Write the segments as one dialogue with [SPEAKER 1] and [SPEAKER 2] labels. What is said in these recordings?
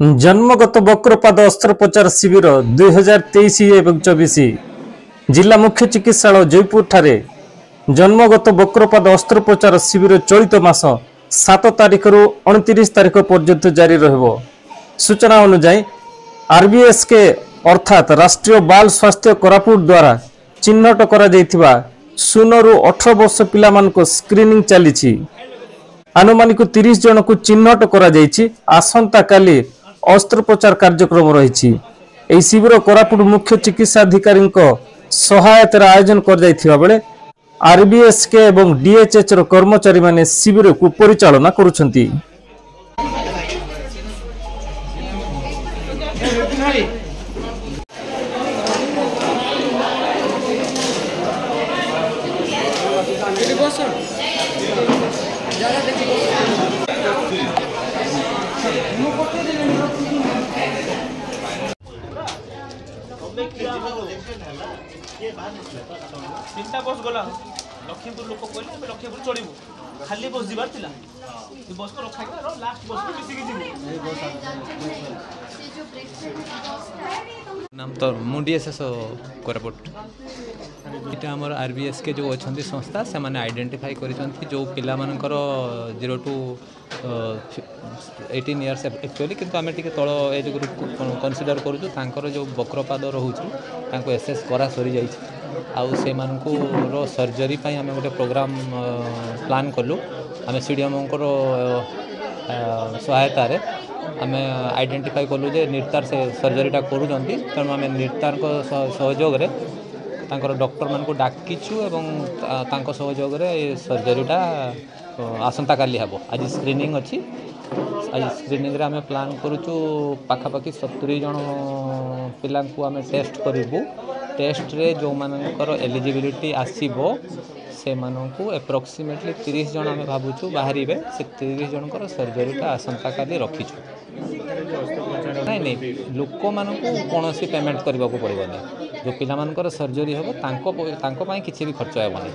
[SPEAKER 1] जन्मगत वक्रपाद अस्त्रोपचार शिविर 2023 एवं 24 जिला मुख्य चिकित्सालय जयपुर ठारे जन्मगत वक्रपाद अस्त्रोपचार शिविर चलित मास 7 तारिख रु 29 तारिख पर्यंत जारी रहिबो। सूचना अनुसार आरबीएसके अर्थात राष्ट्रीय बाल स्वास्थ्य कोरापुट द्वारा चिन्हट करा जायथिबा 0 रु 18 वर्ष पिलामानको स्क्रीनिंग चलीछि। आनुमानिक 30 जन को चिन्हट करा जायछि। आसंता काली अस्त्रोपचार कार्यक्रम रही। शिविर कोरापुट मुख्य चिकित्सा अधिकारी सहायतार आयोजन कर जायथिबा बेले आरबीएसके एवं डीएचएच रो कर्मचारी माने शिविर को परिचालना करुछंती।
[SPEAKER 2] तीनटा बस गला लखीमपुर लोक कहले लखीमपुर चढ़ू खाली बस जीवार थिला बस को रखा के लास्ट बस को मिसी के
[SPEAKER 3] नाम तो मुडीएसएस कोरापुट इटा हमर आरबीएस के जो अछंती संस्था से माने आइडेंटिफाई करिसंती जो पिला मानकर 0 to 18 इयर्स एक्चुअली किंतु आमे टिके तळ एज ग्रुप को कंसीडर करू तांकर जो वक्रपाद रहउछु तांको एसएस करा सरी जाइछि आउ से मानकु रो सर्जरी पई आमे गोटे प्रोग्राम प्लान करलु। आमे सीडीएम को सहायता रे आमे आइडेंटिफाई कलु जे निर्तार से सर्जरीटा करूछंती तेणु आमे निर्तार को सहयोग रे तांकर डॉक्टर मान को डाकिछु एवं तांको सहयोग रे सर्जरीटा आसंता काली हबो। आज स्क्रीनिंग अछि। आज स्क्रीनिंग रे आमे प्लान करूछु पाखापाखि 70 जन पिला को आमे टेस्ट करिबु। टेस्ट रे जो मानकर एलिजिबिलिटी आसीबो से मानकु एप्रोक्सीमेटली 30 जन आमे भाबुछु बाहरिबे। से 30 जनकर सर्जरीटा आसंता काली रखिछु। नहीं नहीं लोक मानकु कोनोसी पेमेंट करबा को पड़िबो नै। जो पिला मानकर सर्जरी हेबो तांको पई किछि भी खर्च हेबो नै।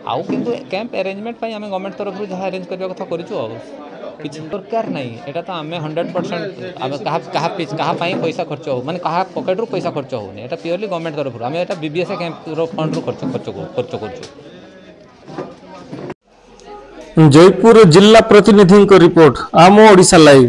[SPEAKER 3] आउ किंतु कैंप अरेंजमेंट पई आमे गवर्नमेंट तरफ जहाँ अरेंज करबा कथा करिछु आ किछि दरकार नहीं। एटा तो आमे 100% आमे कहा पई पैसा खर्च हो माने कहा पॉकेट रो पैसा खर्च हो नै। एटा प्योरली गवर्नमेंट तरफ आमे एटा बीबीएस कैंप रो फंड रो खर्च करछु।
[SPEAKER 1] जयपुर जिला प्रतिनिधि को रिपोर्ट आम ओडिशा लाइव।